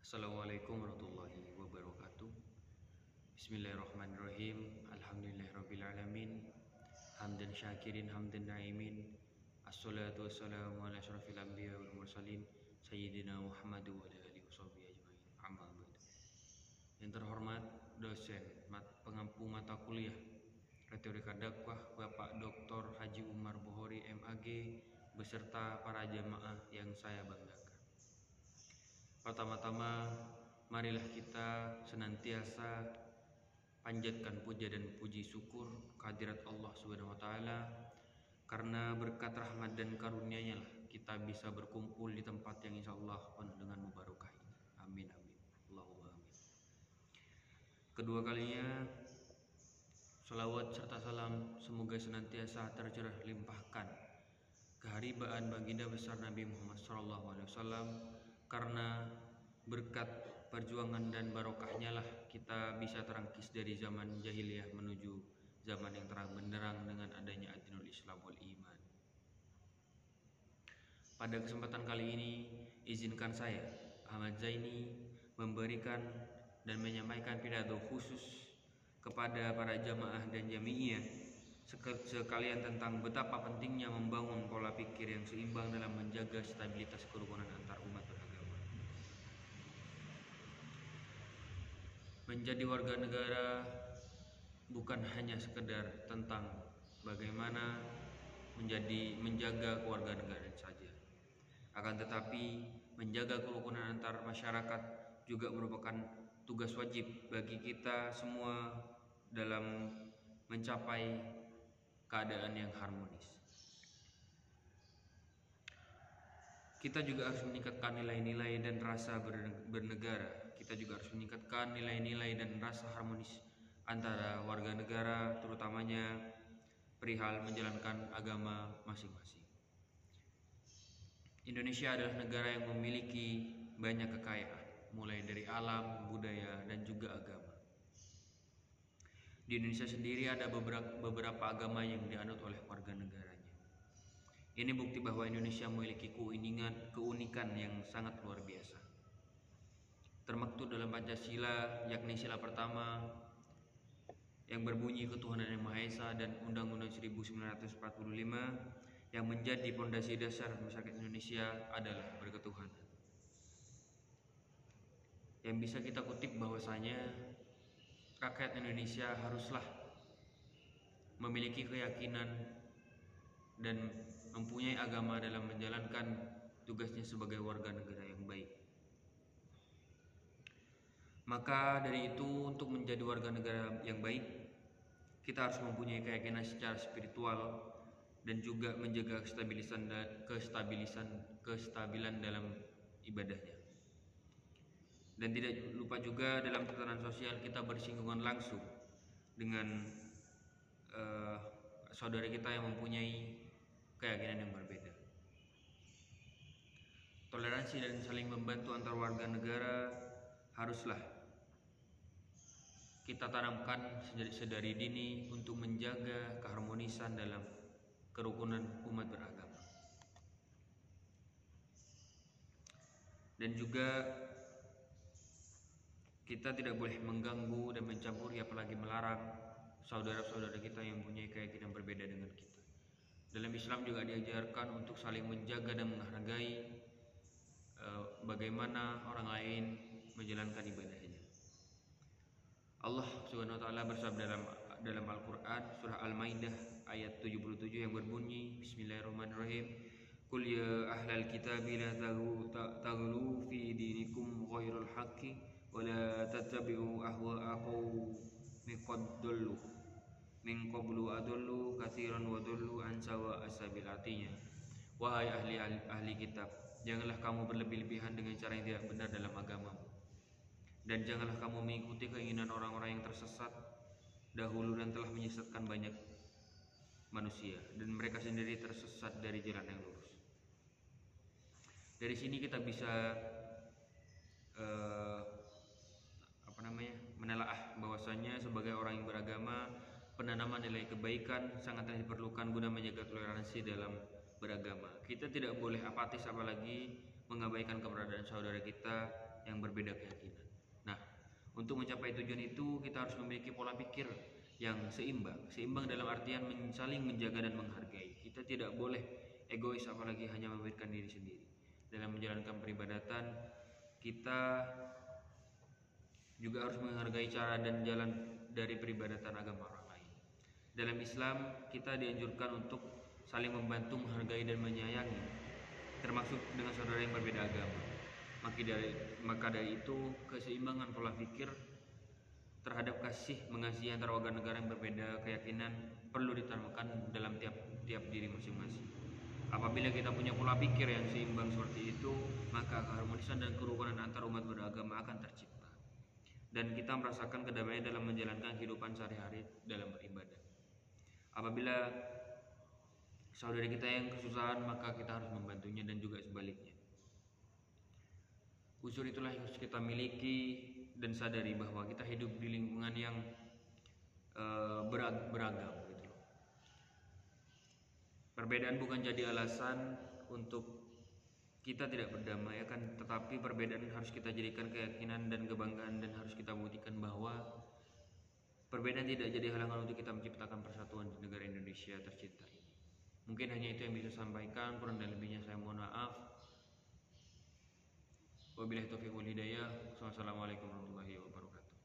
Assalamualaikum warahmatullahi wabarakatuh. Bismillahirrahmanirrahim. Alhamdulillahirrabbilalamin. Hamdan syakirin hamdan na'imin. Assalatu wassalamu ala asyrafil anbiya wal mursalin Sayyidina Muhammad wa ala alihi washabihi ajmain. Amma ba'du. Yang terhormat dosen pengampu mata kuliah Retorika Dakwah Bapak Dr. Haji Umar Bukhori MAG beserta para jamaah yang saya banggakan. Pertama-tama, marilah kita senantiasa panjatkan puja dan puji syukur kehadirat Allah Subhanahu wa taala, karena berkat rahmat dan karunia-Nya lah kita bisa berkumpul di tempat yang insyaallah penuh dengan mubarakah ini. Amin amin. Allahumma amin. Kedua kalinya, salawat serta salam semoga senantiasa tercurah limpahkan keharibaan baginda besar Nabi Muhammad SAW, karena berkat perjuangan dan barokahnya lah kita bisa terangkis dari zaman jahiliyah menuju zaman yang terang benderang dengan adanya Adinul Islam wal Iman. Pada kesempatan kali ini, izinkan saya Ahmad Zaini memberikan dan menyampaikan pidato khusus kepada para jamaah dan jamiah sekalian tentang betapa pentingnya membangun pola pikir yang seimbang dalam menjaga stabilitas kerukunan antar umat beragama. Menjadi warga negara bukan hanya sekedar tentang bagaimana menjaga kewarganegaraan saja, akan tetapi menjaga kerukunan antar masyarakat juga merupakan tugas wajib bagi kita semua dalam mencapai keadaan yang harmonis. Kita juga harus meningkatkan nilai-nilai dan rasa bernegara. Kita juga harus meningkatkan nilai-nilai dan rasa harmonis antara warga negara, terutamanya perihal menjalankan agama masing-masing. Indonesia adalah negara yang memiliki banyak kekayaan, mulai dari alam, budaya, dan juga agama. Di Indonesia sendiri ada beberapa agama yang dianut oleh warga negaranya. Ini bukti bahwa Indonesia memiliki keunikan yang sangat luar biasa. Termaktub dalam Pancasila, yakni sila pertama yang berbunyi ketuhanan yang Maha Esa, dan Undang-Undang 1945 yang menjadi fondasi dasar masyarakat Indonesia adalah berketuhanan. Yang bisa kita kutip bahwasanya rakyat Indonesia haruslah memiliki keyakinan dan mempunyai agama dalam menjalankan tugasnya sebagai warga negara yang baik. Maka dari itu, untuk menjadi warga negara yang baik, kita harus mempunyai keyakinan secara spiritual dan juga menjaga kestabilan dalam ibadahnya. Dan tidak lupa juga dalam tatanan sosial kita bersinggungan langsung dengan saudara kita yang mempunyai keyakinan yang berbeda. Toleransi dan saling membantu antar warga negara haruslah kita tanamkan sedari dini untuk menjaga keharmonisan dalam kerukunan umat beragama. Dan juga kita tidak boleh mengganggu dan mencampuri, apalagi melarang saudara-saudara kita yang mempunyai keyakinan berbeda dengan kita. Dalam Islam juga diajarkan untuk saling menjaga dan menghargai bagaimana orang lain menjalankan ibadahnya. Allah Subhanahu wa taala bersabda dalam Al-Qur'an surah Al-Maidah ayat 77 yang berbunyi, Bismillahirrahmanirrahim. Qul ya ahlal kitabi la taghlu fi dinikum ghairal haqqi wa la tattabi'u ahwa'a qaumin qad dallu min qablu adallu katsiran wa dallu an sawa'a sabil. Artinya, wahai ahli kitab, janganlah kamu berlebih-lebihan dengan cara yang tidak benar dalam agamamu, dan janganlah kamu mengikuti keinginan orang-orang yang tersesat dahulu dan telah menyesatkan banyak manusia, dan mereka sendiri tersesat dari jalan yang lurus. Dari sini kita bisa menelaah bahwasanya sebagai orang yang beragama, penanaman nilai kebaikan sangatlah diperlukan guna menjaga toleransi dalam beragama. Kita tidak boleh apatis, apalagi mengabaikan keberadaan saudara kita yang berbeda keyakinan. Nah, untuk mencapai tujuan itu kita harus memiliki pola pikir yang seimbang dalam artian saling menjaga dan menghargai. Kita tidak boleh egois apalagi hanya memikirkan diri sendiri. Dalam menjalankan peribadatan, kita juga harus menghargai cara dan jalan dari peribadatan agama orang lain. Dalam Islam, kita dianjurkan untuk saling membantu, menghargai dan menyayangi, termasuk dengan saudara yang berbeda agama. Maka dari itu, keseimbangan pola pikir terhadap mengasihi antara warga negara yang berbeda keyakinan perlu ditanamkan dalam tiap diri masing-masing. Apabila kita punya pola pikir yang seimbang seperti itu, maka keharmonisan dan kerukunan antar umat beragama akan tercipta, dan kita merasakan kedamaian dalam menjalankan kehidupan sehari-hari dalam beribadah. Apabila saudara kita yang kesusahan, maka kita harus membantunya, dan juga sebaliknya. Unsur itulah yang harus kita miliki dan sadari bahwa kita hidup di lingkungan yang beragam gitu loh. Perbedaan bukan jadi alasan untuk kita tidak berdamai, akan tetapi perbedaan harus kita jadikan keyakinan dan kebanggaan, dan harus kita buktikan bahwa perbedaan tidak jadi halangan untuk kita menciptakan persatuan di negara Indonesia tercinta ini. Mungkin hanya itu yang bisa saya sampaikan, kurang dan lebihnya saya mohon maaf. Wabillahi taufiq wal hidayah. Wassalamualaikum warahmatullahi wabarakatuh.